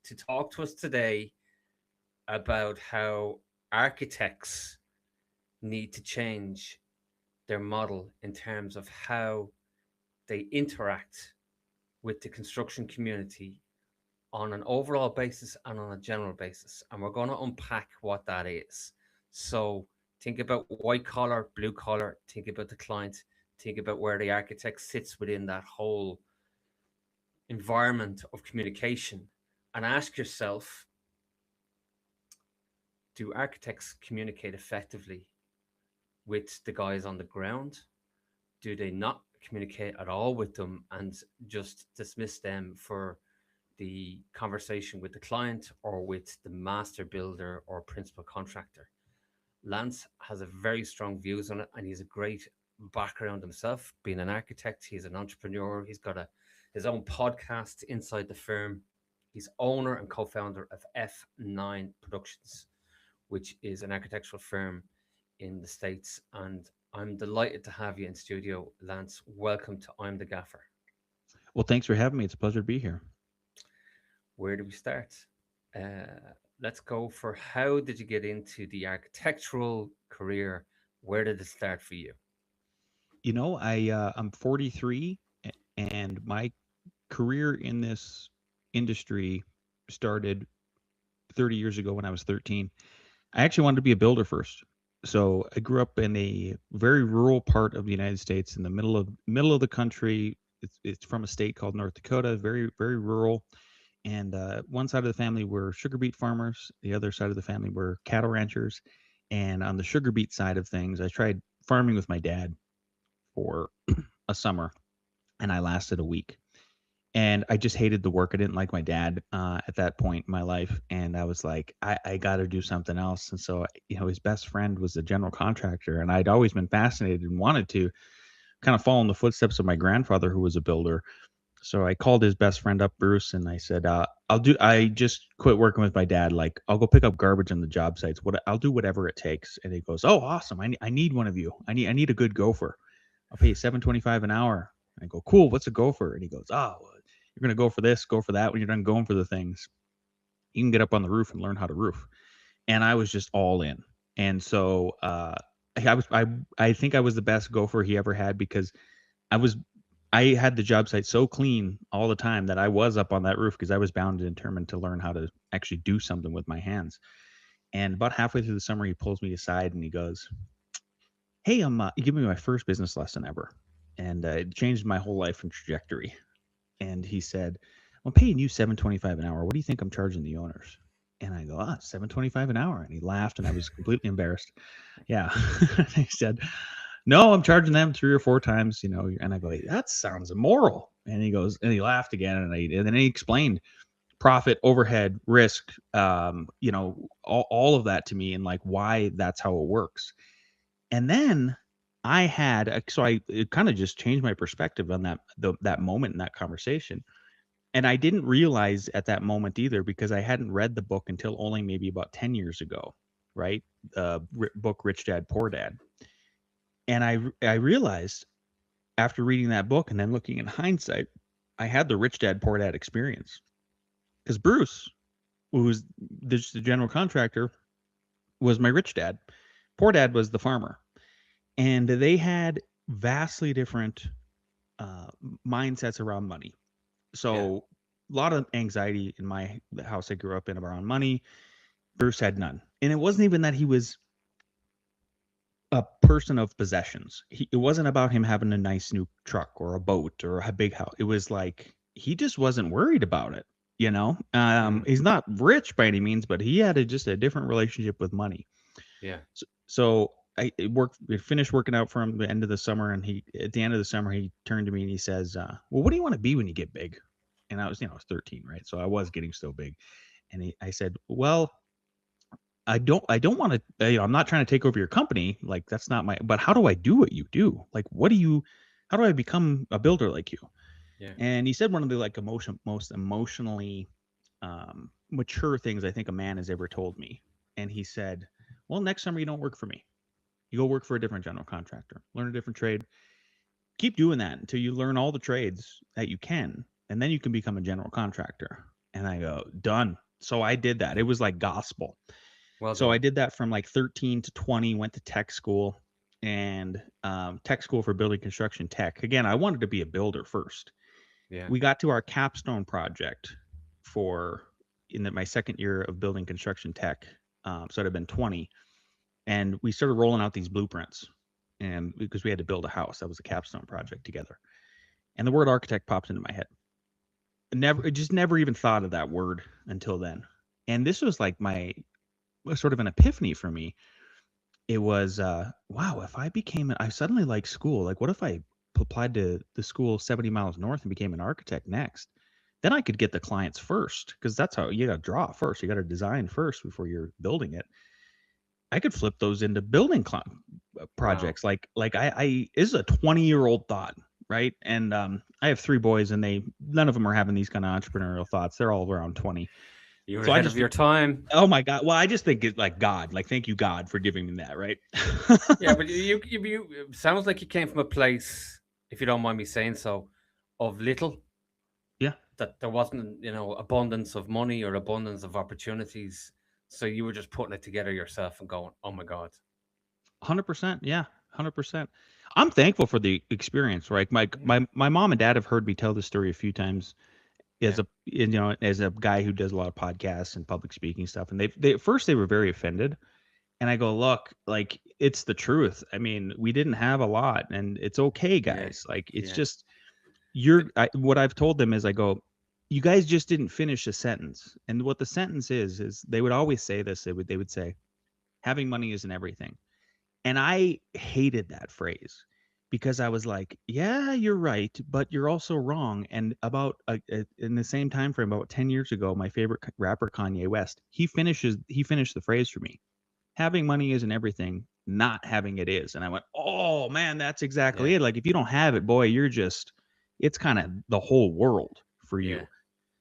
to talk to us today about how architects need to change their model in terms of how they interact with the construction community on an overall basis and on a general basis. And we're going to unpack what that is. So think about white collar, blue collar, think about the client, think about where the architect sits within that whole environment of communication, and ask yourself, do architects communicate effectively with the guys on the ground? Do they not communicate at all with them and just dismiss them for the conversation with the client or with the master builder or principal contractor? Lance has a very strong views on it, and he's a great background himself. Being an architect, he's an entrepreneur. He's got his own podcast inside the firm. He's owner and co-founder of F9 Productions, which is an architectural firm in the States. And I'm delighted to have you in studio, Lance. Welcome to I'm the Gaffer. Well, thanks for having me. It's a pleasure to be here. Where do we start? Let's go for how did you get into the architectural career? Where did it start for you? I'm 43, and my career in this industry started 30 years ago when I was 13. I actually wanted to be a builder first. So I grew up in a very rural part of the United States, in the middle of the country. It's from a state called North Dakota, very very rural. And one side of the family were sugar beet farmers. The other side of the family were cattle ranchers. And on the sugar beet side of things, I tried farming with my dad for a summer, and I lasted a week. And I just hated the work. I didn't like my dad at that point in my life, and I was like, I got to do something else. And so, his best friend was a general contractor, and I'd always been fascinated and wanted to kind of follow in the footsteps of my grandfather, who was a builder. So I called his best friend up, Bruce, and I said, I just quit working with my dad. Like, I'll go pick up garbage on the job sites. I'll do whatever it takes." And he goes, "Oh, awesome. I need one of you. I need a good gopher. I'll pay you 7.25 an hour." And I go, "Cool. What's a gopher?" And he goes, "Oh, well, you're going to go for this, go for that. When you're done going for the things, you can get up on the roof and learn how to roof." And I was just all in. And so, I think I was the best gopher he ever had, because I was I had the job site so clean all the time that I was up on that roof, because I was bound and determined to learn how to actually do something with my hands. And about halfway through the summer, he pulls me aside and he goes, "Hey, he gave me my first business lesson ever, and it changed my whole life and trajectory." And he said, "I'm paying you 7.25 an hour. What do you think I'm charging the owners?" And I go, 7.25 an hour. And he laughed, and I was completely embarrassed. Yeah. He said, "No, I'm charging them 3 or 4 times, And I go, "That sounds immoral." And he goes, and he laughed again. And then he explained profit, overhead, risk, all of that to me, and like why that's how it works. And then it kind of just changed my perspective on that moment in that conversation. And I didn't realize at that moment either, because I hadn't read the book until only maybe about 10 years ago, right? The book Rich Dad Poor Dad. And I realized after reading that book and then looking in hindsight, I had the Rich Dad Poor Dad experience, because Bruce, who was just the general contractor, was my rich dad. Poor Dad was the farmer, and they had vastly different uh, mindsets around money. Yeah. So a lot of anxiety in the house I grew up in around money. Bruce had none, and it wasn't even that he was a person of possessions. It wasn't about him having a nice new truck or a boat or a big house. It was like he just wasn't worried about it. Mm, He's not rich by any means, but he had just a different relationship with money. yeah. So we finished working out for him the end of the summer, and at the end of the summer, he turned to me and he says, "Well, what do you want to be when you get big?" And I was 13, right? So I was getting so big. And I said, "Well, I don't want to, I'm not trying to take over your company. Like, that's not but how do I do what you do? Like, how do I become a builder like you?" Yeah. And he said one of the like most emotionally mature things I think a man has ever told me. And he said, "Well, next summer you don't work for me. You go work for a different general contractor, learn a different trade. Keep doing that until you learn all the trades that you can, and then you can become a general contractor." And I go, done. So I did that. It was like gospel. Well So I done. did that from like 13 to 20, went to tech school and tech school for building construction tech. Again, I wanted to be a builder first. Yeah. We got to our capstone project for my second year of building construction tech. So it had been 20. And we started rolling out these blueprints. And because we had to build a house, that was a capstone project together. And the word architect popped into my head. Never even thought of that word until then. And this was like my sort of an epiphany for me. It was wow, if I suddenly like school, like what if I applied to the school 70 miles north and became an architect next? Then I could get the clients first, because that's how you got to draw first. You got to design first before you're building it. I could flip those into building Wow. projects. I this is a 20-year-old thought, right? And I have 3 boys, and none of them are having these kind of entrepreneurial thoughts. They're all around 20. You were So I ahead of just, your time. oh my God. Well, I just think it's like God, like, thank you, God, for giving me that, right? Yeah, but you it sounds like you came from a place, if you don't mind me saying so, of little, Yeah, that there wasn't, abundance of money or abundance of opportunities. So you were just putting it together yourself and going, "Oh my God." 100%. Yeah, 100%. I'm thankful for the experience, right? My Yeah. my my mom and dad have heard me tell this story a few times Yeah. as a guy who does a lot of podcasts and public speaking stuff. And they at first they were very offended. And I go, look, like, it's the truth. I mean, we didn't have a lot, and it's okay, Yeah. guys. Like, it's Yeah. just Th- what I've told them is, I go, you guys just didn't finish a sentence. And what the sentence is they would always say this. They would say, having money isn't everything. And I hated that phrase, because I was like, yeah, you're right, but you're also wrong. And about in the same time frame, about 10 years ago, my favorite rapper, Kanye West, he finished the phrase for me. Having money isn't everything. Not having it is. And I went, oh man, that's Yeah. exactly it. Like, if you don't have it, boy, it's kind of the whole world for Yeah. you.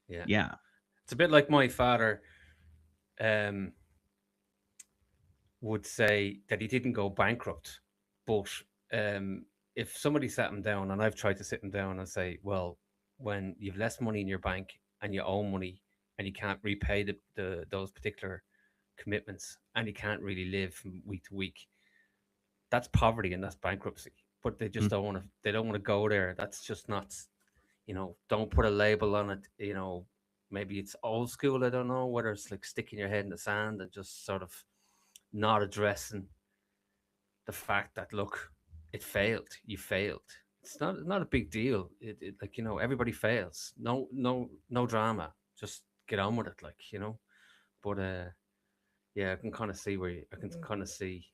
Yeah. Yeah. It's a bit like my father um, would say that he didn't go bankrupt, but um, if somebody sat him down, and I've tried to sit him down and say, well, when you've less money in your bank and you owe money and you can't repay those particular commitments and you can't really live from week to week, that's poverty and that's bankruptcy. But they just Mm. don't want to. They don't want to go there. That's just not. Don't put a label on it. Maybe it's old school. I don't know whether it's like sticking your head in the sand and just sort of not addressing the fact that, look, it failed. You failed. It's not a big deal. Everybody fails. No drama. Just get on with it. But yeah, I can kind of see I can kind of see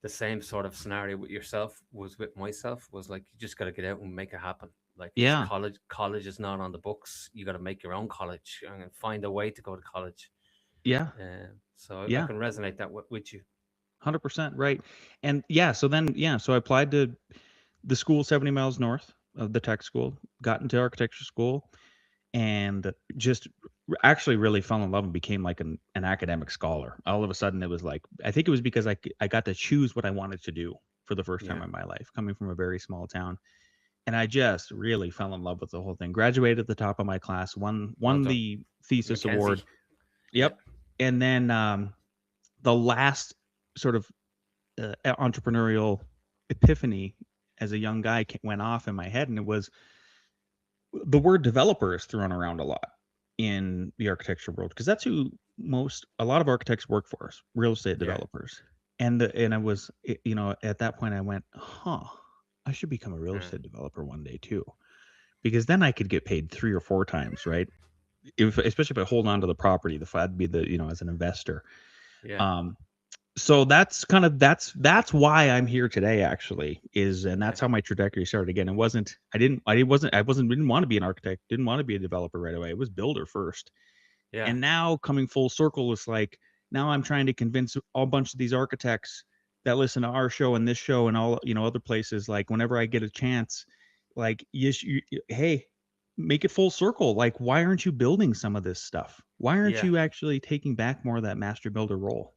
the same sort of scenario with yourself was with myself. Was like, you just got to get out and make it happen. Like, because Yeah. college is not on the books. You got to make your own college and find a way to go to college. Yeah. So I Yeah. can resonate that with you. 100% right. And yeah, so I applied to the school 70 miles north of the tech school, got into architecture school, and just actually really fell in love and became like an academic scholar. All of a sudden, it was like, I think it was because I got to choose what I wanted to do for the first time Yeah. in my life, coming from a very small town. And I just really fell in love with the whole thing. Graduated at the top of my class, won Well won done. the thesis award. Mackenzie. Yeah. Yep. And then the last sort of entrepreneurial epiphany as a young guy went off in my head, and it was, the word developer is thrown around a lot in the architecture world, because that's who a lot of architects work for us, real estate Yeah. developers. And I was, at that point I went, huh, I should become a real Yeah. estate developer one day too, because then I could get paid 3 or 4 times, right? Especially if I hold on to the property, I'd be as an investor. Yeah. Um, so that's why I'm here today, actually, and Okay. that's how my trajectory started. Again, I didn't want to be an architect, didn't want to be a developer right away. It was builder first. Yeah. And now, coming full circle, it's like, now I'm trying to convince a bunch of these architects that listen to our show and this show and all, other places, like, whenever I get a chance, like, yes, hey, make it full circle. Like, why aren't you building some of this stuff? Why aren't Yeah. you actually taking back more of that master builder role?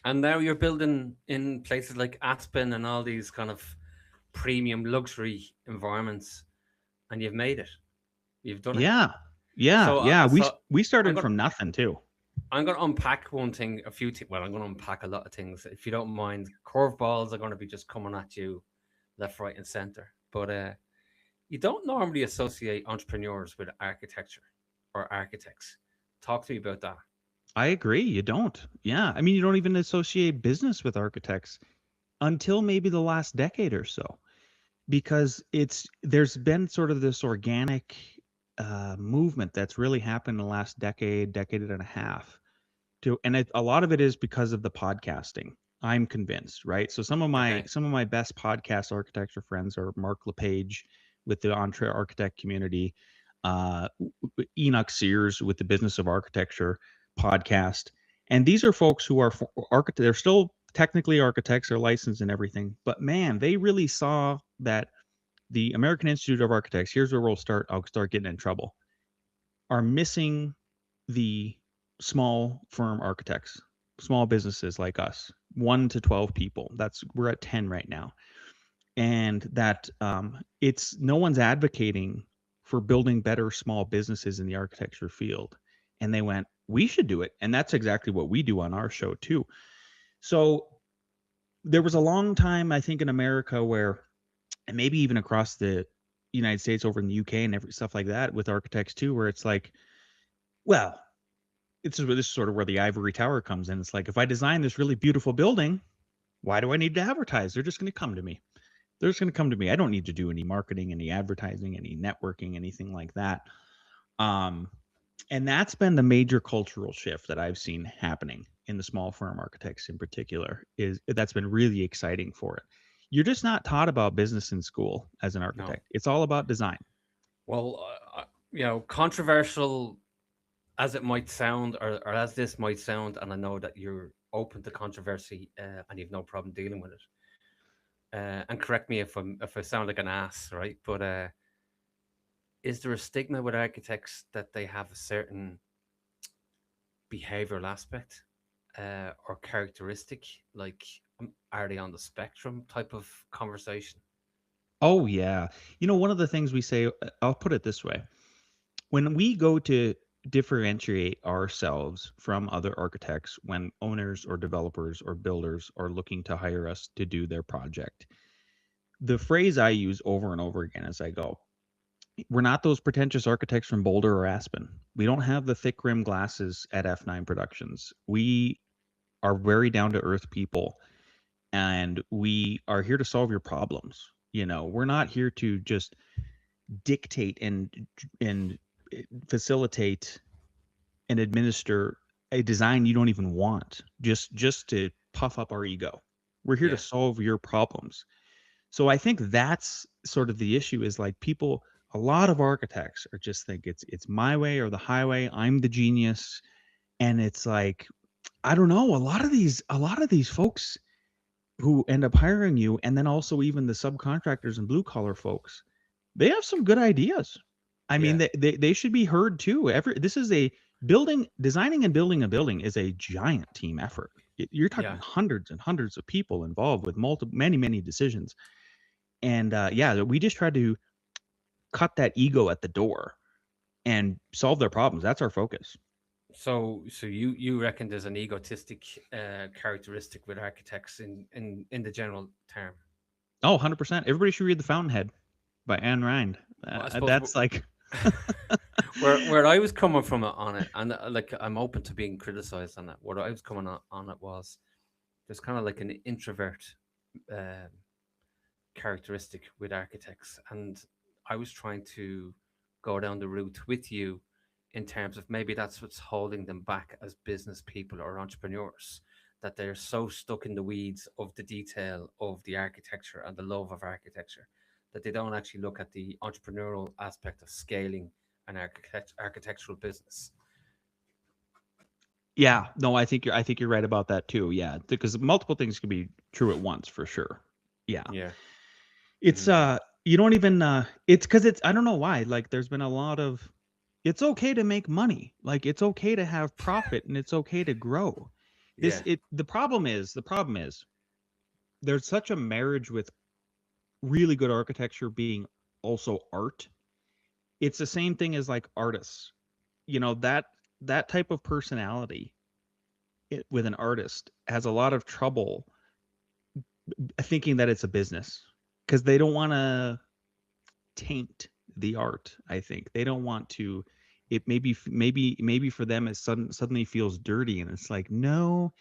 And now you're building in places like Aspen and all these kind of premium luxury environments, and you've made it. You've done it. Yeah. Yeah, So, yeah. We so we I'm started gonna from nothing too. I'm gonna unpack one thing, a few things. Well, I'm gonna unpack a lot of things. If you don't mind, curveballs are gonna be just coming at you, left, right, and center. But you don't normally associate entrepreneurs with architecture or architects. Talk to me about that. I agree. You don't. Yeah. I mean, you don't even associate business with architects until maybe the last decade or so, because there's been sort of this organic movement that's really happened in the last decade and a half. And a lot of it is because of the podcasting. I'm convinced, right? So Okay. some of my best podcast architecture friends are Mark LePage with the Entre Architect community, Enoch Sears with the Business of Architecture podcast, and these are folks who are architect. They're still technically architects, they're licensed and everything, but man, they really saw that the American Institute of Architects. Here's where I'll start getting in trouble. Are missing the small firm architects, small businesses like us, 1 to 12 people. We're at 10 right now, and that it's no one's advocating for building better small businesses in the architecture field. And they went, we should do it, and that's exactly what we do on our show too. So there was a long time, I think, in America where, and maybe even across the United States, over in the UK and stuff like that, with architects too, where it's like, well, this is sort of where the ivory tower comes in. It's like, if I design this really beautiful building, why do I need to advertise? They're just going to come to me. They're just going to come to me. I don't need to do any marketing, any advertising, any networking, anything like that. Um, and that's been the major cultural shift that I've seen happening in the small firm architects in particular. Is that's been really exciting for it. You're just not taught about business in school as an No. architect. It's all about design. Well, controversial as it might sound, or as this might sound, and I know that you're open to controversy and you've no problem dealing with it. And correct me if I sound like an ass, right? But is there a stigma with architects that they have a certain behavioral aspect or characteristic? Like, are they on the spectrum type of conversation? Oh yeah. One of the things we say, I'll put it this way. When we go to differentiate ourselves from other architects, when owners or developers or builders are looking to hire us to do their project, the phrase I use over and over again as I go, we're not those pretentious architects from Boulder or Aspen. We don't have the thick rim glasses at F9 Productions. We are very down to earth people, and we are here to solve your problems. We're not here to just dictate and facilitate and administer a design you don't even want, just to puff up our ego. We're here to Yeah, solve your problems. So I think that's sort of the issue, is like, people, a lot of architects are just think it's my way or the highway. I'm the genius. And it's like, I don't know, a lot of these folks who end up hiring you, and then also even the subcontractors and blue collar folks, they have some good ideas. I mean, yeah, they should be heard too. This is a building, designing and building a building is a giant team effort. You're talking yeah. hundreds and hundreds of people involved with many decisions. And yeah, we just try to cut that ego at the door and solve their problems. That's our focus. So you reckon there's an egotistic characteristic with architects in the general term? Oh, 100%. Everybody should read The Fountainhead by Anne Rind. Well, I suppose That's like, where I was coming from on it, and like I'm open to being criticized on it. What I was coming on it was there's kind of like an introvert um, characteristic with architects, and I was trying to go down the route with you in terms of maybe that's what's holding them back as business people or entrepreneurs, that they're so stuck in the weeds of the detail of the architecture and the love of architecture that they don't actually look at the entrepreneurial aspect of scaling an architectural business. yeah, no, I think you're right about that too. Yeah, because multiple things can be true at once for sure. Yeah. Yeah. It's you don't even it's because it's, I don't know why, like, there's been a lot of, it's okay to make money, like, it's okay to have profit, and it's okay to grow. Yeah. The problem is there's such a marriage with really good architecture being also art. It's the same thing as like artists. that type of personality with an artist has a lot of trouble thinking that it's a business because they don't want to taint the art. I think they don't want to. It maybe for them it suddenly feels dirty, and it's like, no,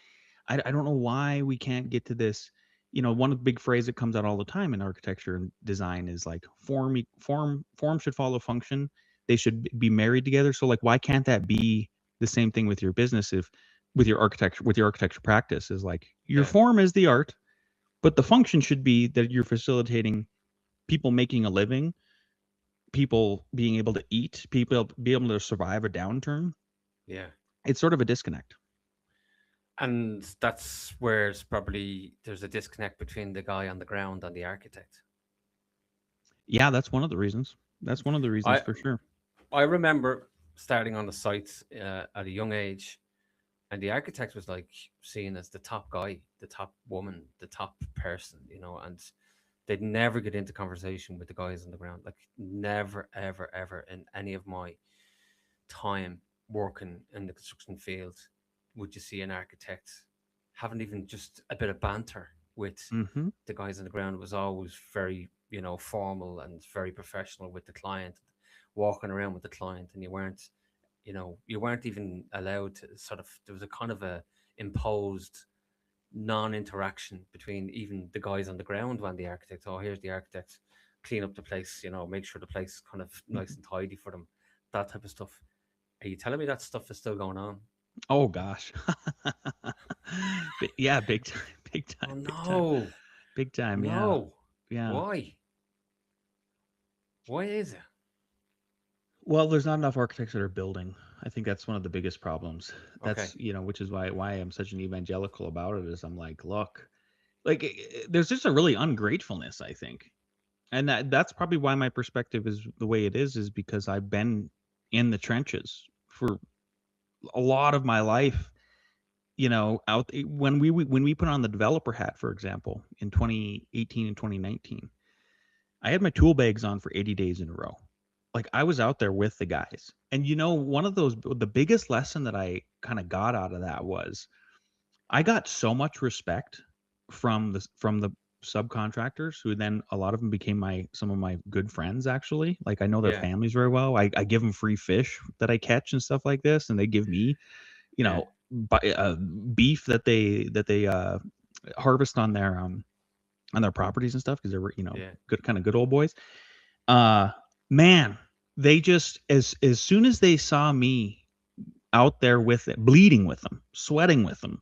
I don't know why we can't get to this. One of the big phrase that comes out all the time in architecture and design is like form should follow function. They should be married together. So like, why can't that be the same thing with your business? If with your architecture practice is like your Yeah. form is the art, but the function should be that you're facilitating people making a living, people being able to eat, people be able to survive a downturn. Yeah. It's sort of a disconnect. And that's where it's probably there's a disconnect between the guy on the ground and the architect. Yeah, that's one of the reasons. That's one of the reasons I for sure. I remember starting on the site at a young age, and the architect was like seen as the top guy, the top woman, the top person, and they'd never get into conversation with the guys on the ground. Like never, ever, ever in any of my time working in the construction field would you see an architect having even just a bit of banter with Mm-hmm. the guys on the ground. It was always very, formal and very professional with the client, walking around with the client, and you weren't even allowed to sort of. There was a kind of a imposed non-interaction between even the guys on the ground when the architect. Oh, here's the architect. Clean up the place. Make sure the place is kind of nice and tidy for them. That type of stuff. Are you telling me that stuff is still going on? Oh gosh. Yeah, big time, big Oh time, big time, no, big time. Yeah, no. yeah. Why? Why is it? Well, there's not enough architects that are building. I think that's one of the biggest problems. Okay. That's which is why I'm such an evangelical about it. Is I'm like, look, like there's just a really ungratefulness, I think, and that's probably why my perspective is the way it is because I've been in the trenches for a lot of my life. Out when we put on the developer hat, for example, in 2018 and 2019, I had my tool bags on for 80 days in a row. Like I was out there with the guys. And one of the biggest lesson that I kind of got out of that was I got so much respect from the subcontractors who then a lot of them became some of my good friends actually. Like I know their Yeah. families very well. I give them free fish that I catch and stuff like this, and they give me, Yeah. beef that they harvest on their properties and stuff because they were Yeah. good old boys. uh Man, they just as soon as they saw me out there with it, bleeding with them, sweating with them,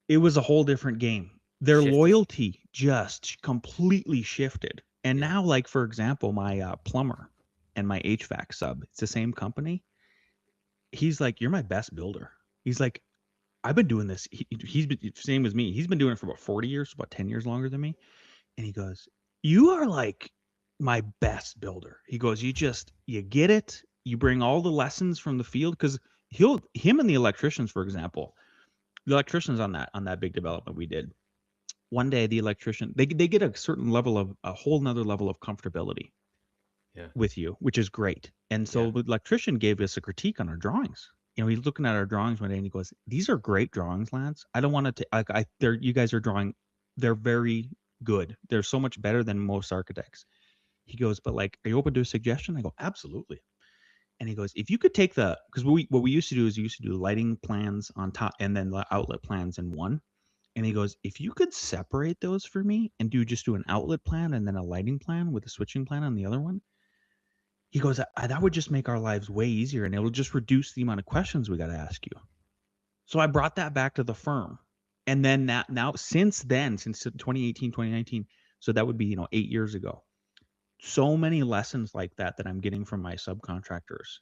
it was a whole different game. Their Shifted. loyalty just completely shifted. And Yeah. now, like for example, my plumber and my HVAC sub, it's the same company. He's like, you're my best builder. He's like, I've been doing this. He's been same as me. He's been doing it for about 40 years, about 10 years longer than me. And he goes, you are like my best builder. He goes, you get it. You bring all the lessons from the field because him and the electricians, for example, the electricians on that big development we did. One day, the electrician they get a certain level of a whole nother level of comfortability Yeah. with you, which is great. And Yeah. so the electrician gave us a critique on our drawings. He's looking at our drawings one day and he goes, "These are great drawings, Lance. I don't want to. They're you guys are drawing. They're very good. They're so much better than most architects." He goes, "But like, are you open to a suggestion?" I go, "Absolutely." And he goes, "If you could take because what we used to do is we used to do lighting plans on top and then the outlet plans in one." And he goes, "If you could separate those for me and do an outlet plan and then a lighting plan with a switching plan on the other one." He goes, That would just make our lives way easier and it'll just reduce the amount of questions we got to ask you." So I brought that back to the firm. And then now since 2018, 2019, so that would be, 8 years ago. So many lessons like that I'm getting from my subcontractors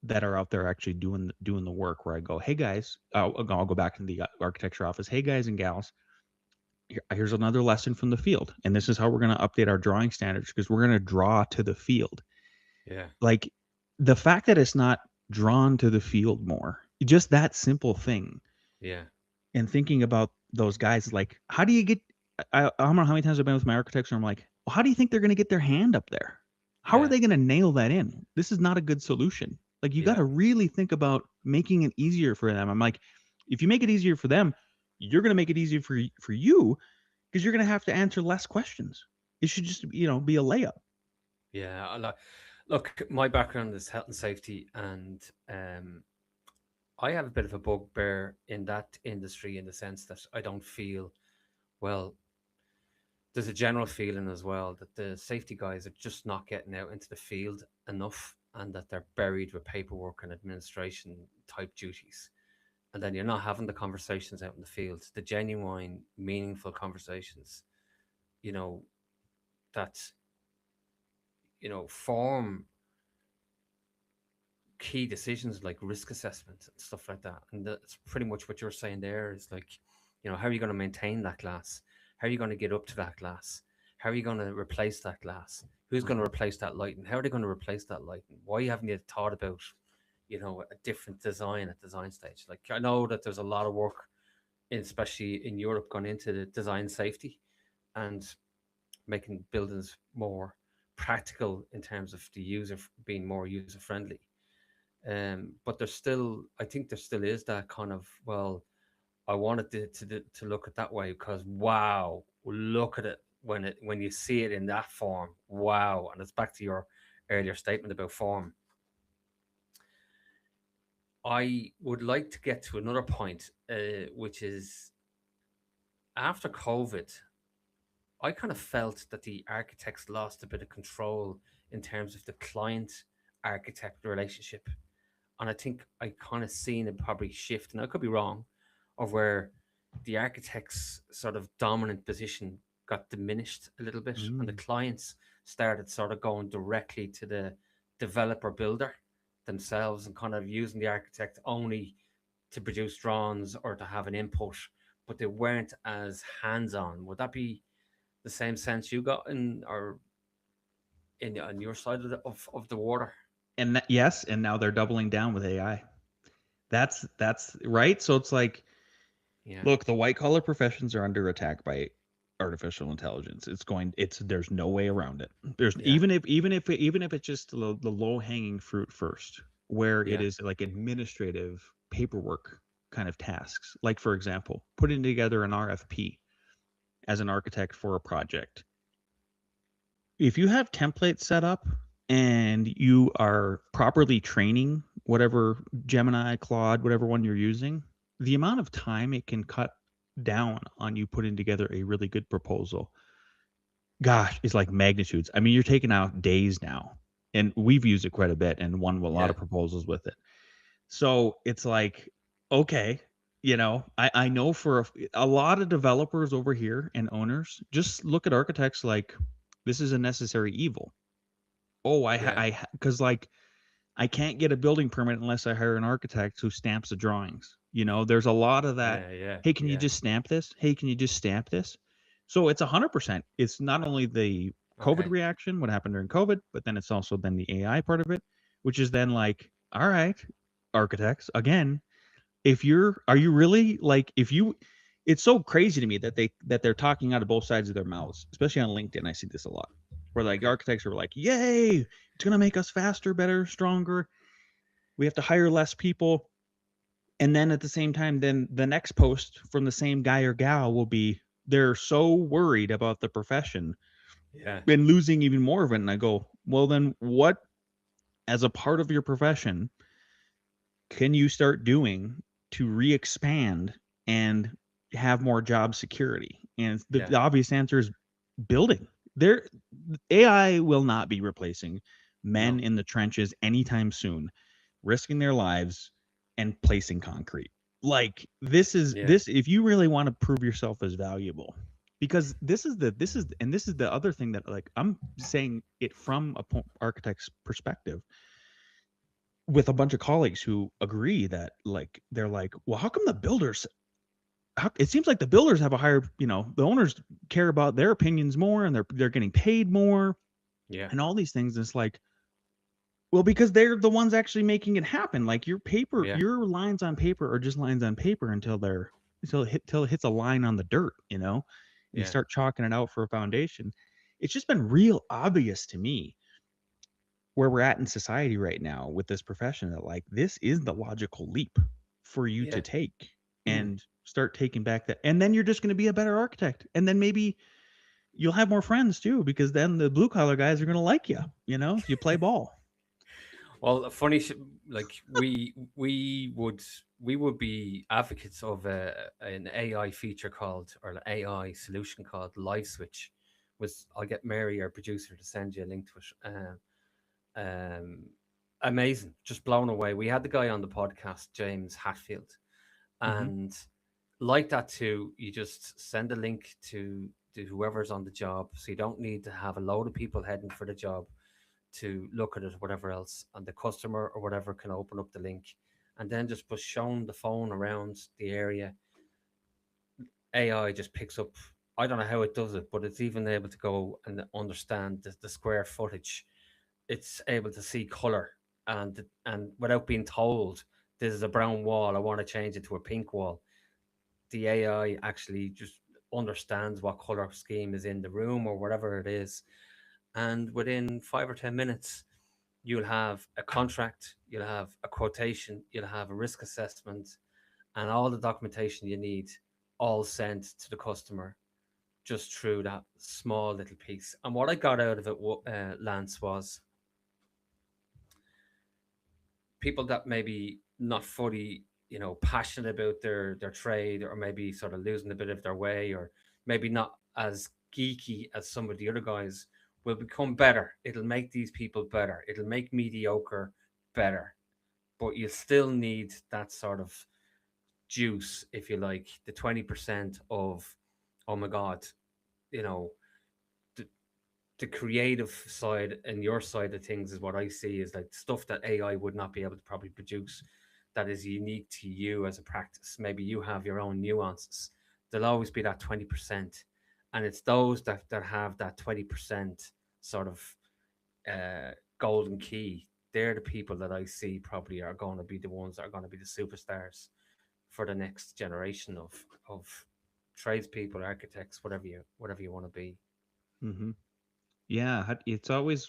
that are out there actually doing the work where I go, "Hey guys," I'll go back in the architecture office. "Hey guys and gals, here's another lesson from the field. And this is how we're going to update our drawing standards because we're going to draw to the field." Yeah. Like the fact that it's not drawn to the field more, just that simple thing. Yeah. And thinking about those guys, like, how do you get, I don't know how many times I've been with my architects and I'm like, well, how do you think they're going to get their hand up there? How are Yeah. they going to nail that in? This is not a good solution. Like, you got Yeah. to really think about making it easier for them. I'm like, if you make it easier for them, you're going to make it easier for you, because you're going to have to answer less questions. It should just, be a layup. Yeah. Look, my background is health and safety, and I have a bit of a bugbear in that industry in the sense that I don't feel well. There's a general feeling as well that the safety guys are just not getting out into the field enough, and that they're buried with paperwork and administration type duties. And then you're not having the conversations out in the field, the genuine, meaningful conversations, you know, that, form key decisions like risk assessment and stuff like that. And that's pretty much what you're saying there is like, how are you going to maintain that glass? How are you going to get up to that glass? How are you going to replace that glass? Who's going to Mhm. replace that lighting? How are they going to replace that lighting? Why haven't you thought about, a different design at design stage? Like, I know that there's a lot of work, especially in Europe, gone into the design safety and making buildings more practical in terms of the user being more user friendly. But there's still, I think there still is that kind of, well, I wanted to look at that way because wow, look at it when you see it in that form. Wow, and it's back to your earlier statement about form. I would like to get to another point, which is after COVID, I kind of felt that the architects lost a bit of control in terms of the client architect relationship. And I think I kind of seen it probably shift, and I could be wrong, of where the architect's sort of dominant position got diminished a little bit, and the Mm. clients started sort of going directly to the developer builder themselves and kind of using the architect only to produce drawings or to have an input, but they weren't as hands on. Would that be the same sense you got in or in on your side of the water? And yes, and now they're doubling down with AI. That's right. So it's like, Yeah, look, the white collar professions are under attack by artificial intelligence. There's no way around it. There's yeah, even if it's just the low hanging fruit first, where it yeah, is like administrative paperwork kind of tasks. Like, for example, putting together an RFP as an architect for a project. If you have templates set up and you are properly training whatever Gemini, Claude, whatever one you're using, the amount of time it can cut down on you putting together a really good proposal, gosh, is like magnitudes. I mean, you're taking out days now, and we've used it quite a bit and won a lot yeah, of proposals with it. So it's like, okay, I know for a lot of developers over here and owners just look at architects like this is a necessary evil. Oh, yeah, because like I can't get a building permit unless I hire an architect who stamps the drawings. There's a lot of that. yeah, yeah, Hey, can you yeah. just stamp this? Hey, can you just stamp this? So it's 100%. It's not only the COVID Okay. reaction, what happened during COVID, but then it's also then the AI part of it, which is then like, all right, architects, again, are you really like, if you, it's so crazy to me that they're talking out of both sides of their mouths, especially on LinkedIn. I see this a lot where like Okay. architects are like, yay, it's going to make us faster, better, stronger. We have to hire less people. And then at the same time, then the next post from the same guy or gal will be, they're so worried about the profession Yeah. and losing even more of it. And I go, well, then what, as a part of your profession, can you start doing to re-expand and have more job security? And the, Yeah. the obvious answer is building. There, AI will not be replacing men No. in the trenches anytime soon, risking their lives and placing concrete. Like, Yeah. this if you really want to prove yourself as valuable, because this is the other thing that, like, I'm saying it from a architect's perspective with a bunch of colleagues who agree that, like, they're like, well, how come the builders, it seems like the builders have a higher, the owners care about their opinions more, and they're getting paid more Yeah. and all these things. It's like, well, because they're the ones actually making it happen. Like, Yeah. your lines on paper are just lines on paper until it hits a line on the dirt, and you Yeah. start chalking it out for a foundation. It's just been real obvious to me where we're at in society right now with this profession, that like this is the logical leap for you to Yeah. take and start taking back that, and then you're just going to be a better architect, and then maybe you'll have more friends too, because then the blue collar guys are going to like you, if you play ball. Well, like we would be advocates of an AI feature called, or an AI solution called Live Switch. Was I'll get Mary, our producer, to send you a link to it. Um, Amazing, just blown away. We had the guy on the podcast, James Hatfield, Mm-hmm. and like that too. You just send a link to whoever's on the job, so you don't need to have a load of people heading for the job to look at it, whatever else, and the customer or whatever can open up the link, and then just push shown the phone around the area. AI just picks up. I don't know how it does it, but it's even able to go and understand the square footage. It's able to see color, and without being told this is a brown wall, I want to change it to a pink wall. The AI actually just understands what color scheme is in the room or whatever it is, and within 5 or 10 minutes you'll have a contract, you'll have a quotation, you'll have a risk assessment, and all the documentation you need all sent to the customer just through that small little piece. And what I got out of it, Lance, was people that maybe not fully, passionate about their trade, or maybe sort of losing a bit of their way, or maybe not as geeky as some of the other guys, will become better. It'll make these people better. It'll make mediocre better, but you still need that sort of juice, if you like, the 20% of, oh my God, you know, the, the creative side and your side of things is what I see is like stuff that AI would not be able to probably produce, that is unique to you as a practice. Maybe you have your own nuances. There'll always be that 20%. And it's those that have that 20% sort of golden key. They're the people that I see probably are going to be the ones that are going to be the superstars for the next generation of tradespeople, architects, whatever you want to be. Mm-hmm. Yeah, it's always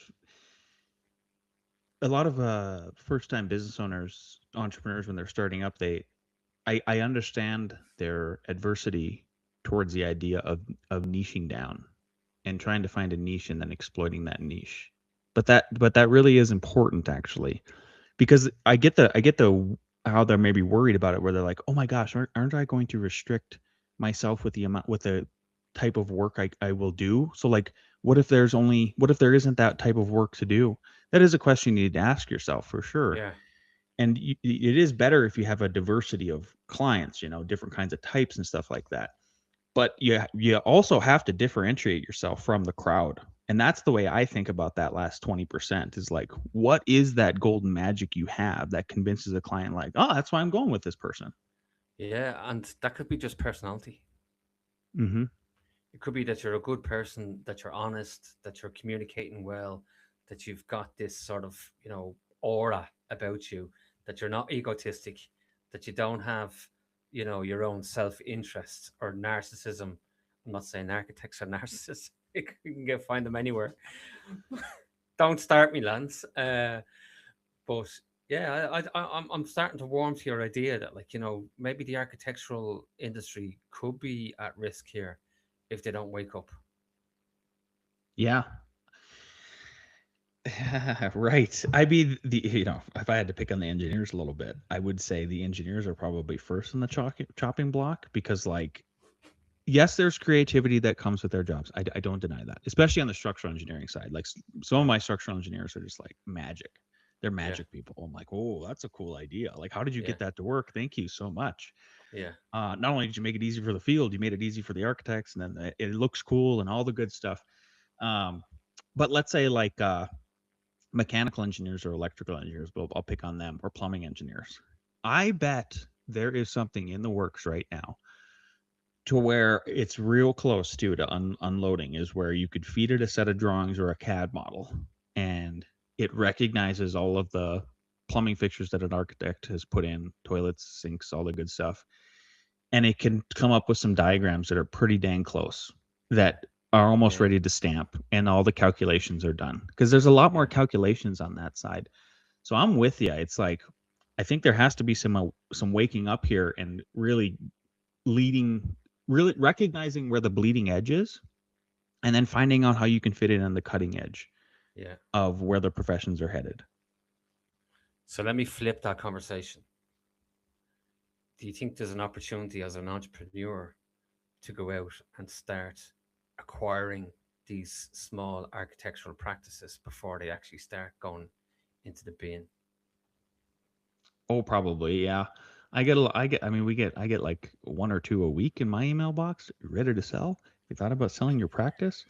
a lot of first time business owners, entrepreneurs, when they're starting up, I understand their adversity towards the idea of niching down and trying to find a niche and then exploiting that niche. But that really is important, actually, because I get the how they're maybe worried about it, where they're like, oh my gosh, aren't I going to restrict myself with the type of work I will do? So like, what if there isn't that type of work to do? That is a question you need to ask yourself for sure. Yeah, And it is better if you have a diversity of clients, different kinds of types and stuff like that. But you also have to differentiate yourself from the crowd. And that's the way I think about that last 20%, is like, what is that golden magic you have that convinces a client, like, oh, that's why I'm going with this person? yeah, and that could be just personality. Mm-hmm. It could be that you're a good person, that you're honest, that you're communicating well, that you've got this sort of, aura about you, that you're not egotistic, that you don't have, your own self interest or narcissism. I'm not saying architects are narcissists. You can find them anywhere. Don't start me, Lance. But yeah, I'm starting to warm to your idea that, like, maybe the architectural industry could be at risk here if they don't wake up. Yeah. Right. I mean, if I had to pick on the engineers a little bit, I would say the engineers are probably first in the chopping block, because, like, yes, there's creativity that comes with their jobs. I don't deny that, especially on the structural engineering side. Like, some of Yeah, my structural engineers are just like magic. They're yeah, magic people. I'm like, oh, that's a cool idea. Like, how did you yeah, get that to work? Thank you so much. yeah, Not only did you make it easy for the field, you made it easy for the architects, and then it looks cool and all the good stuff. Um, but let's say, like, mechanical engineers or electrical engineers, but I'll pick on them, or plumbing engineers. I bet there is something in the works right now to where it's real close to unloading, is where you could feed it a set of drawings or a CAD model, and it recognizes all of the plumbing fixtures that an architect has put in, toilets, sinks, all the good stuff, and it can come up with some diagrams that are pretty dang close, yeah, that are almost Yeah. ready to stamp and all the calculations are done, because there's a lot more Yeah. calculations on that side. So I'm with you. It's like, I think there has to be some waking up here and really leading, really recognizing where the bleeding edge is, and then finding out how you can fit it on the cutting edge Yeah. of where the professions are headed. So let me flip that conversation. Do you think there's an opportunity as an entrepreneur to go out and start acquiring these small architectural practices before they actually start going into the bin? Oh, probably, yeah. I mean, I get like one or two a week in my email box, ready to sell. You thought about selling your practice?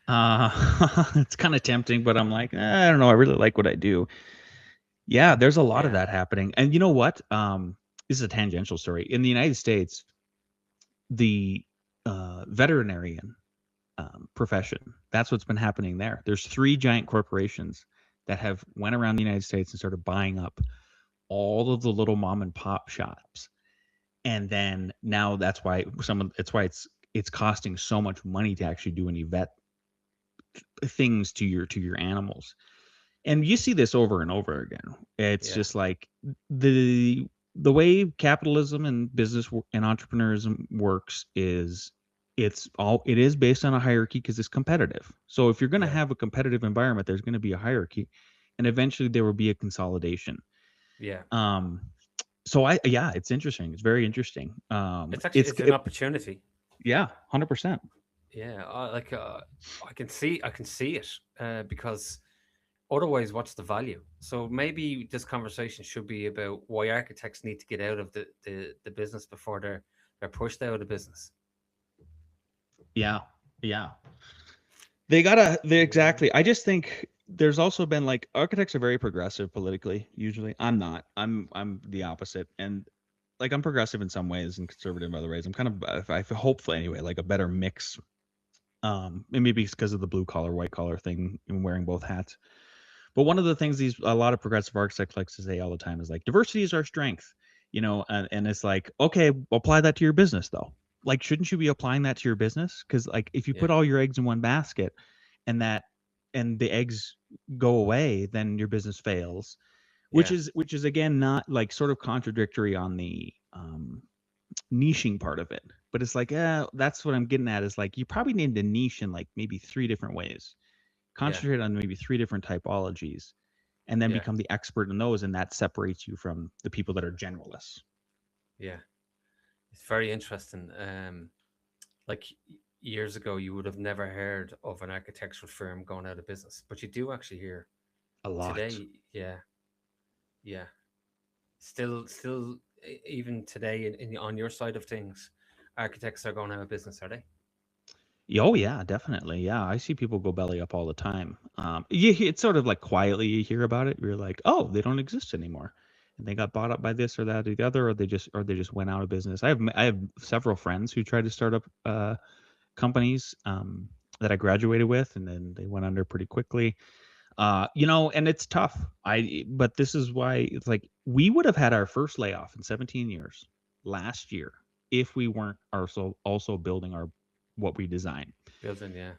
It's kind of tempting, but I'm like, I don't know. I really like what I do. Yeah, there's a lot of Yeah. that happening. And you know what? This is a tangential story. In the United States, the veterinarian profession, that's what's been happening there. There's three giant corporations that have went around the United States and started buying up all of the little mom and pop shops. And then now that's why it's costing so much money to actually do any vet things to your animals. And you see this over and over again. It's Yeah. just like the way capitalism and and entrepreneurism works is, it is based on a hierarchy because it's competitive. So if you're going to Yeah. have a competitive environment, there's going to be a hierarchy, and eventually there will be a consolidation. Yeah. Um, so yeah, it's interesting. It's very interesting. It's an opportunity. Yeah, 100%. Yeah. I can see it because otherwise, what's the value? So maybe this conversation should be about why architects need to get out of the business before they're pushed out of the business. Yeah, yeah. They Yeah. exactly. I just think there's also been, like, architects are very progressive politically. Usually, I'm not. I'm the opposite, and like, I'm progressive in some ways and conservative in other ways. I'm kind of, I feel hopeful anyway, like a better mix. And maybe it's because of the blue collar, white collar thing and wearing both hats. But one of the things a lot of progressive architects like to say all the time is like, diversity is our strength, and it's like, okay, apply that to your business though. Like, shouldn't you be applying that to your business? Because, like, if you put Yeah. all your eggs in one basket, and the eggs go away, then your business fails. Which Yeah. is again not, like, sort of contradictory on the niching part of it. But it's like, that's what I'm getting at, is like, you probably need to niche in like maybe three different ways, Yeah. concentrate on maybe three different typologies, and then Yeah. become the expert in those, and that separates you from the people that are generalists. Yeah. It's very interesting. Like years ago, you would have never heard of an architectural firm going out of business, but you do actually hear A lot. today. Yeah. Yeah. Still, even today, on your side of things, architects are going out of business, are they? Oh yeah, definitely. Yeah, I see people go belly up all the time. It's sort of like quietly you hear about it. You're like, oh, they don't exist anymore, and they got bought up by this or that or the other, or they just went out of business. I have several friends who tried to start up companies, that I graduated with, and then they went under pretty quickly. And it's tough. But this is why it's like, we would have had our first layoff in 17 years last year if we weren't also building our what we design. Building, yeah.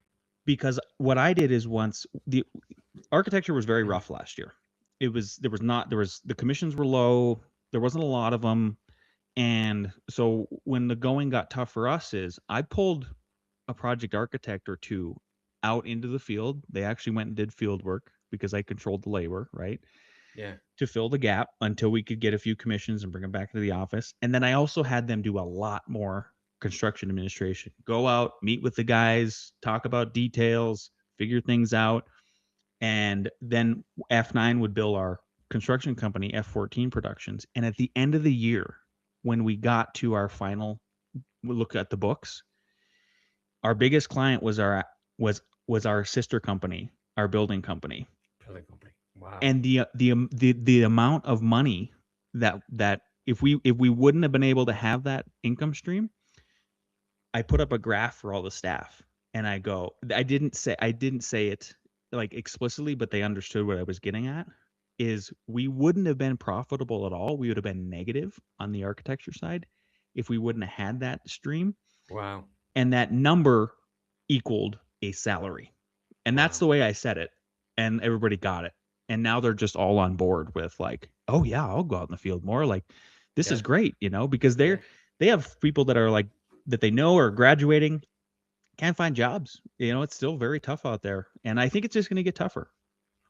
Because what I did is, once the architecture was very rough last year. The commissions were low. There wasn't a lot of them. And so when the going got tough for us, is I pulled a project architect or two out into the field. They actually went and did field work because I controlled the labor, right? Yeah. To fill the gap until we could get a few commissions and bring them back to the office. And then I also had them do a lot more construction administration. Go out, meet with the guys, talk about details, figure things out. And then F9 would bill our construction company, F14 Productions. And at the end of the year, when we got to our final look at the books, our biggest client was our sister company, our building company. Building company. Wow. And the amount of money that if we wouldn't have been able to have that income stream, I put up a graph for all the staff, and I didn't say it like explicitly, but they understood what I was getting at. Is we wouldn't have been profitable at all. We would have been negative on the architecture side if we wouldn't have had that stream. Wow. And that number equaled a salary. And that's Wow. the way I said it. And everybody got it. And now they're just all on board with like, oh yeah, I'll go out in the field more. Like, this is Yeah. great, because Yeah. they have people that are like that they know are graduating, can't find jobs. It's still very tough out there. And I think it's just gonna get tougher.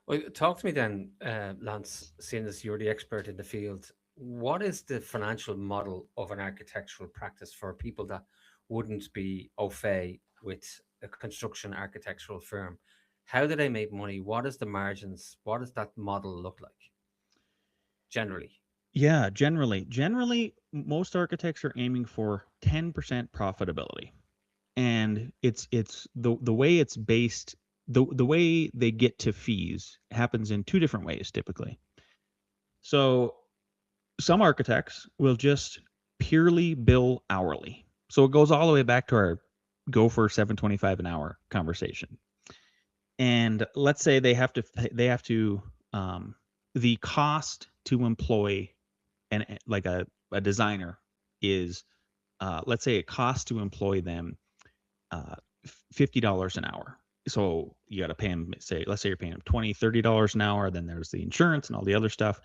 Well, talk to me then, Lance, seeing as you're the expert in the field. What is the financial model of an architectural practice for people that wouldn't be au fait with a construction architectural firm? How do they make money? What is the margins? What does that model look like generally? Yeah, generally most architects are aiming for 10% profitability. And it's the way it's based, the way they get to fees happens in two different ways typically. So some architects will just purely bill hourly. So it goes all the way back to our go for 725 an hour conversation. And let's say they have to the cost to employ like a designer is let's say it costs to employ them uh, $50 an hour. So you got to pay them, let's say you're paying them $20, $30 an hour. Then there's the insurance and all the other stuff.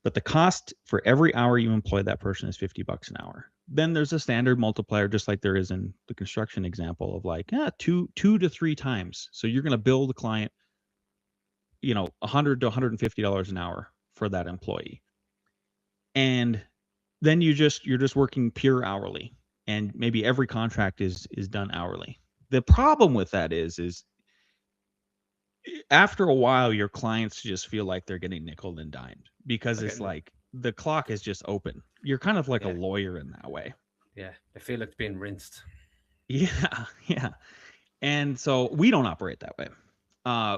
But the cost for every hour you employ that person is $50 an hour. Then there's a standard multiplier, just like there is in the construction example of like two to three times. So you're going to bill the client, $100 to $150 an hour for that employee. And then you're just working pure hourly, and maybe every contract is done hourly. The problem with that is after a while your clients just feel like they're getting nickel and dimed because Like, it's like the clock is just open. You're kind of like a yeah, lawyer in that way. yeah, they feel like it's being rinsed. Yeah, yeah. And so we don't operate that way.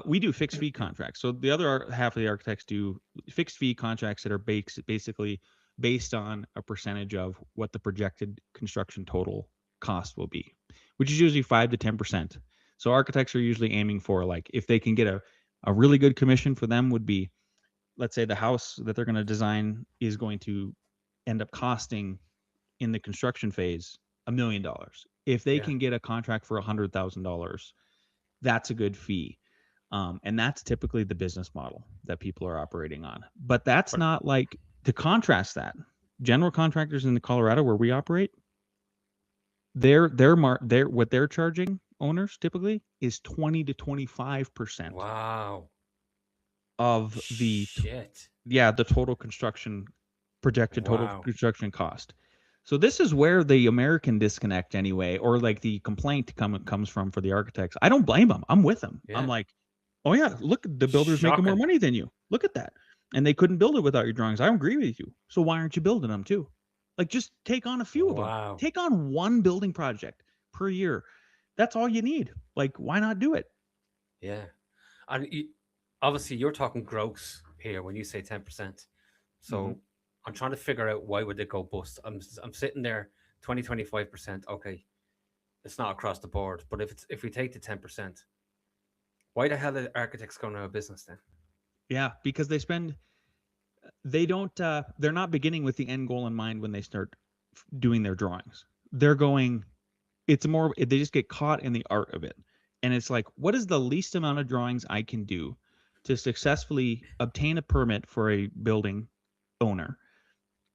We do fixed fee contracts. So the other half of the architects do fixed fee contracts that are basically based on a percentage of what the projected construction total cost will be, which is usually 5 to 10%. So architects are usually aiming for, like, if they can get a really good commission for them would be, let's say the house that they're going to design is going to end up costing in the construction phase $1 million. If they Yeah, can get a contract for $100,000, that's a good fee. And that's typically the business model that people are operating on. But that's but not like, to contrast that, general contractors in the Colorado where we operate, their what they're charging owners typically is 20 to 25% wow, of shit, the total construction projected total wow, construction cost. So this is where the American disconnect anyway, or like the complaint comes from for the architects. I don't blame them. I'm with them. I'm yeah, like, oh yeah, look, the builder's making more shocking, money than you. Look at that. And they couldn't build it without your drawings. I agree with you. So why aren't you building them too? Like, just take on a few of them. wow, Take on one building project per year. That's all you need. Like, why not do it? yeah. And obviously, you're talking gross here when you say 10%. Mm-hmm. So I'm trying to figure out why would they go bust. I'm sitting there 20 25%. Okay, it's not across the board, but if we take the 10%, why the hell are architects going out of business then? Yeah, because they don't they're not beginning with the end goal in mind when they start doing their drawings. They're going, they just get caught in the art of it. And it's like, what is the least amount of drawings I can do to successfully obtain a permit for a building owner?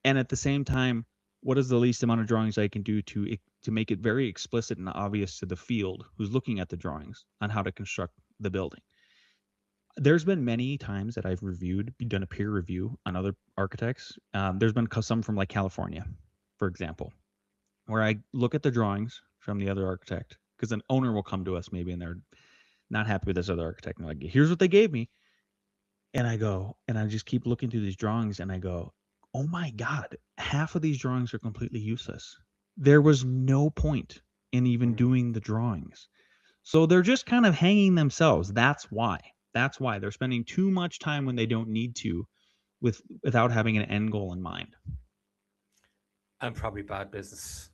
And at the same time, what is the least amount of drawings I can do to make it very explicit and obvious to the field who's looking at the drawings on how to construct the building? There's been many times that I've done a peer review on other architects. There's been some from like California, for example, where I look at the drawings from the other architect, because an owner will come to us maybe and they're not happy with this other architect. And they're like, here's what they gave me. And I go, and I just keep looking through these drawings and I go, oh my God, half of these drawings are completely useless. There was no point in even Mm. doing the drawings. So they're just kind of hanging themselves. That's why. That's why they're spending too much time when they don't need to without having an end goal in mind. And probably bad business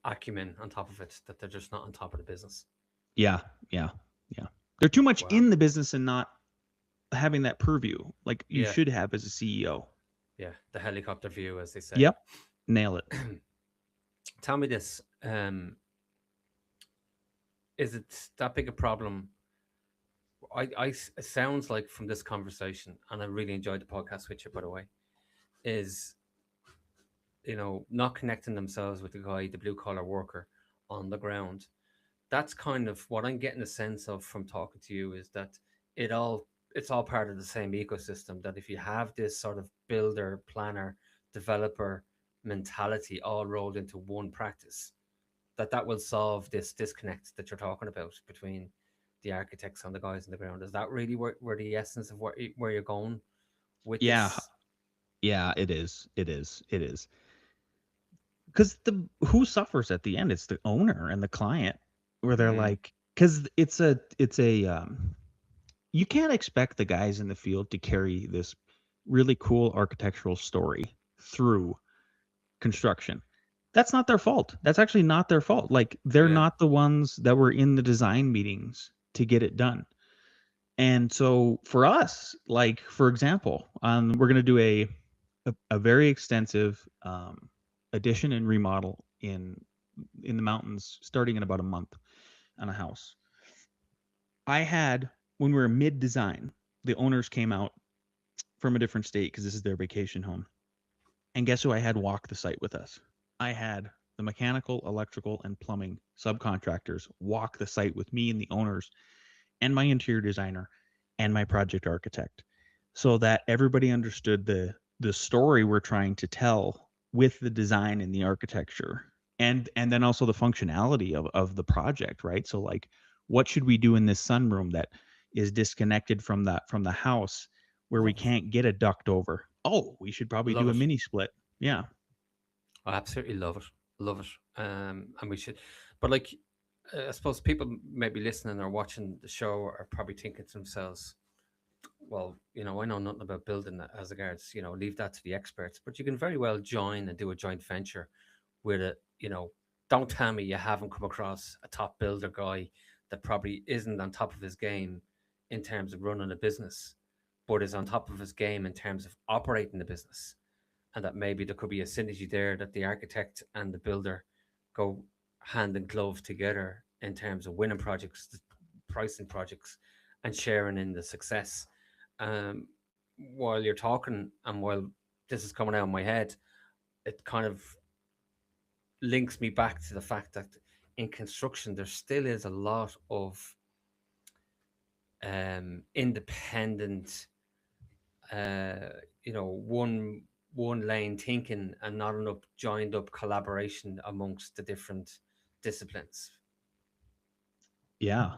acumen on top of it, that they're just not on top of the business. Yeah, yeah, yeah. They're too much Wow. in the business and not having that purview like you Yeah, should have as a CEO. yeah. The helicopter view, as they say. Yep. Nail it. Tell me this. is it that big a problem? It sounds like from this conversation, and I really enjoyed the podcast with you, by the way, is, not connecting themselves with the guy, the blue collar worker on the ground. That's kind of what I'm getting a sense of from talking to you, is that it all it's all part of the same ecosystem. That if you have this sort of builder, planner, developer mentality all rolled into one practice, that will solve this disconnect that you're talking about between the architects and the guys on the ground. Is that really where the essence of where you're going with Yeah, this? yeah, it is. It is. It is. Because the who suffers at the end? It's the owner and the client, where they're Mm, like, because it's a you can't expect the guys in the field to carry this really cool architectural story through construction. That's not their fault. That's actually not their fault. Like, they're yeah, not the ones that were in the design meetings to get it done. And so for us, like, for example, we're going to do a very extensive addition and remodel in the mountains starting in about a month on a house. I had, when we were mid design, the owners came out from a different state because this is their vacation home. And guess who I had walk the site with us? I had the mechanical, electrical, and plumbing subcontractors walk the site with me and the owners and my interior designer and my project architect, so that everybody understood the story we're trying to tell with the design and the architecture, and then also the functionality of the project, right? So, like, what should we do in this sunroom that is disconnected from the house, where we love it, can't get a duct over? Oh, we should probably love do a it. mini split. Yeah. I absolutely love it. And we should, but like, I suppose people maybe listening or watching the show are probably thinking to themselves, well, I know nothing about building as regards, leave that to the experts. But you can very well join and do a joint venture with it. Don't tell me you haven't come across a top builder guy that probably isn't on top of his game in terms of running a business, but is on top of his game in terms of operating the business. And that maybe there could be a synergy there, that the architect and the builder go hand in glove together in terms of winning projects, pricing projects, and sharing in the success. While you're talking, and while this is coming out of my head, it kind of links me back to the fact that in construction there still is a lot of independent, uh, one lane thinking, and not enough joined up collaboration amongst the different disciplines. Yeah,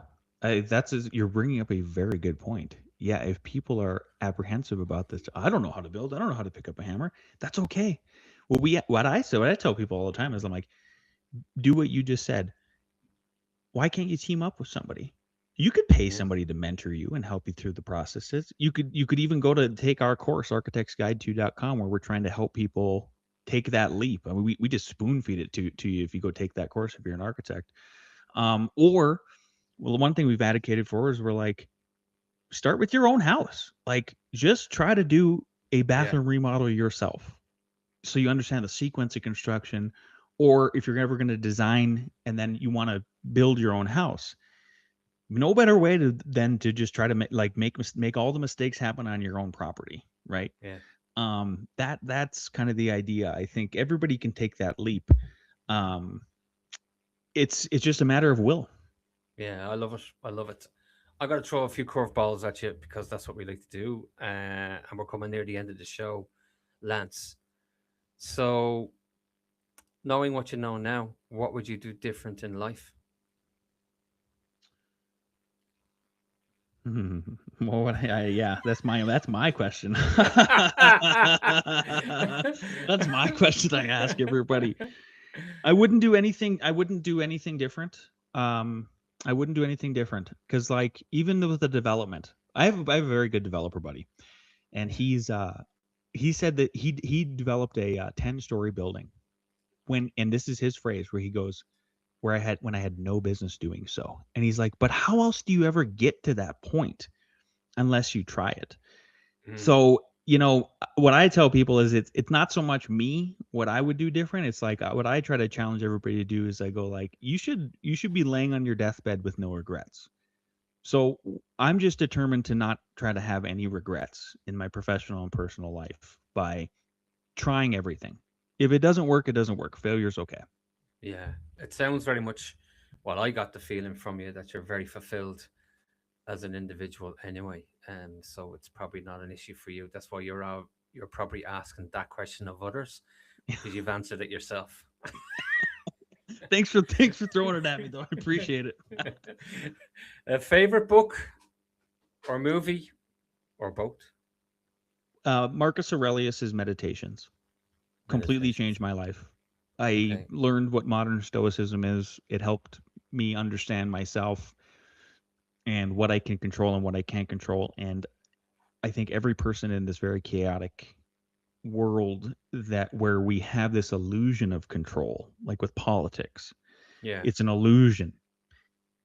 you're bringing up a very good point. Yeah, if people are apprehensive about this, I don't know how to build. I don't know how to pick up a hammer. That's okay. What I tell people all the time is, I'm like, do what you just said. Why can't you team up with somebody? You could pay Yeah, somebody to mentor you and help you through the processes. You could even go to take our course, architectsguide2.com, where we're trying to help people take that leap. I mean, we just spoon feed it to you if you go take that course if you're an architect. Or, well, the one thing we've advocated for is, we're like, start with your own house. Like, just try to do a yeah, bathroom remodel yourself, so you understand the sequence of construction. Or if you're ever going to design and then you want to build your own house, no better way than to just try to make all the mistakes happen on your own property, right? yeah, That's kind of the idea. I think everybody can take that leap. Um, it's just a matter of will. yeah. I love it. I love it. I got to throw a few curveballs at you because that's what we like to do, and we're coming near the end of the show, Lance. So, knowing what you know now, what would you do different in life? Well, yeah, that's my question. That's my question I ask everybody. I wouldn't do anything different. Um, I wouldn't do anything different, because, like, even with the development, I have a very good developer buddy, and Yeah. he said that he developed a 10-story building, and this is his phrase, where he goes, when I had no business doing so. And he's like, but how else do you ever get to that point unless you try it? Mm, So what I tell people is it's not so much me what I would do different. It's like what I try to challenge everybody to do is I go like you should be laying on your deathbed with no regrets. So I'm just determined to not try to have any regrets in my professional and personal life by trying everything. If it doesn't work, it doesn't work. Failure's okay. Yeah, it sounds very much. Well, I got the feeling from you that you're very fulfilled as an individual anyway, so it's probably not an issue for you. That's why you're probably asking that question of others because you've answered it yourself. Thanks for throwing it at me though. I appreciate it. A favorite book or movie or both? Marcus Aurelius's Meditations completely Meditations. changed my life. I Okay. learned what modern stoicism is. It helped me understand myself and what I can control and what I can't control. And I think every person in this very chaotic world that where we have this illusion of control, like with politics, Yeah, it's an illusion.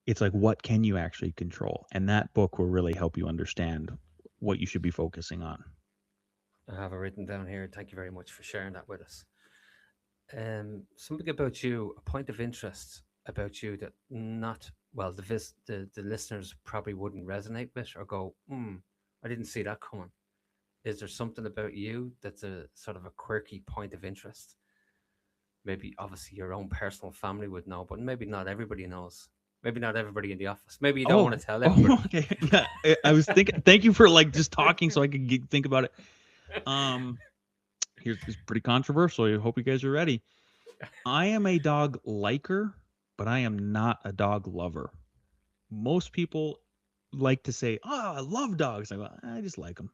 It's like, what can you actually control? And that book will really help you understand what you should be focusing on. I have it written down here. Thank you very much for sharing that with us. Something about you, a point of interest about you that not well, the listeners probably wouldn't resonate with or go, I didn't see that coming. Is there something about you that's a sort of a quirky point of interest? Maybe obviously your own personal family would know, but maybe not everybody knows. Maybe not everybody in the office. Maybe you don't want to Oh, tell oh, everybody. okay. Yeah, I was thinking. Thank you for like just talking so I could think about it. Um, Here's this pretty controversial. I hope you guys are ready. I am a dog liker, but I am not a dog lover. Most people like to say, "Oh, I love dogs." I go, I just like them.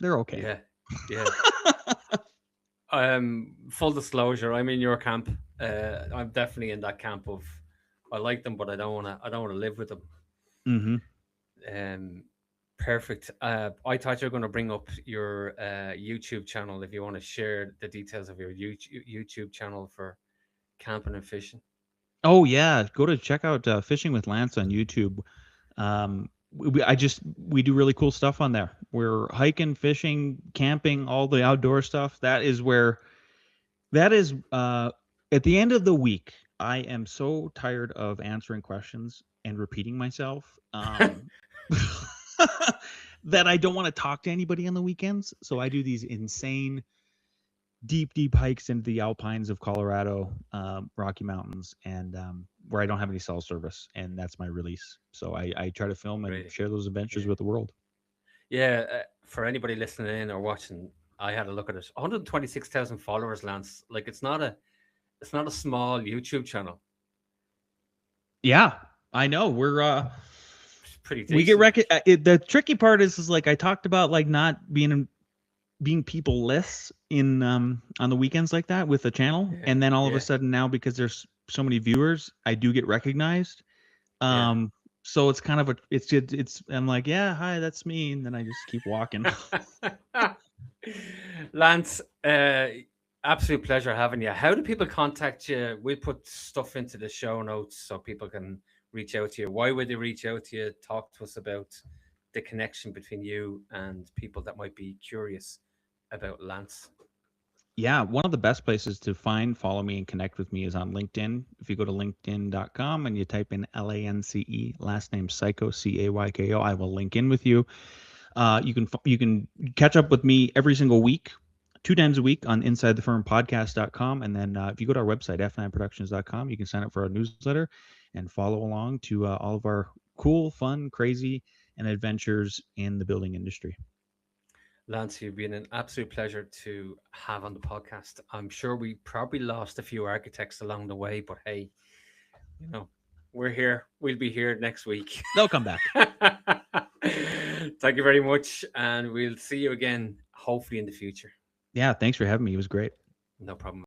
They're okay. Yeah, yeah. Full disclosure, I'm in your camp. I'm definitely in that camp of I like them, but I don't want to. I don't want to live with them. Mm-hmm. Um, Perfect. I thought you were going to bring up your YouTube channel if you want to share the details of your YouTube channel for camping and fishing. Oh yeah, go to check out Fishing with Lance on YouTube. We do really cool stuff on there. We're hiking, fishing, camping, all the outdoor stuff. That is at the end of the week. I am so tired of answering questions and repeating myself that I don't want to talk to anybody on the weekends. So I do these insane deep hikes into the alpines of Colorado, Rocky Mountains, and where I don't have any cell service, and that's my release. So I try to film and Really? share those adventures Yeah. with the world. Yeah. For anybody listening in or watching, I had a look at it. 126,000 followers, Lance. Like it's not a small YouTube channel. Yeah, I know. It's pretty We get decent. Like, the tricky part is like I talked about like not being people less in on the weekends like that with the channel, yeah, and then all of a yeah, sudden now because there's so many viewers, I do get recognized. yeah. Um, so it's kind of it's I'm like, yeah, hi, that's me, and then I just keep walking. Lance, absolute pleasure having you. How do people contact you? We'll put stuff into the show notes so people can reach out to you. Why would they reach out to you? Talk to us about the connection between you and people that might be curious about Lance. Yeah, one of the best places to find, follow me, and connect with me is on LinkedIn. If you go to linkedin.com and you type in LANCE, last name Cayko, Cayko, I will link in with you. You can catch up with me every single week, 2 times a week on InsideTheFirmPodcast.com. And then if you go to our website, f9productions.com, you can sign up for our newsletter and follow along to all of our cool, fun, crazy, and adventures in the building industry. Lance, you've been an absolute pleasure to have on the podcast. I'm sure we probably lost a few architects along the way, but hey, you know, we're here. We'll be here next week. They'll come back. Thank you very much. And we'll see you again, hopefully in the future. Yeah, thanks for having me. It was great. No problem.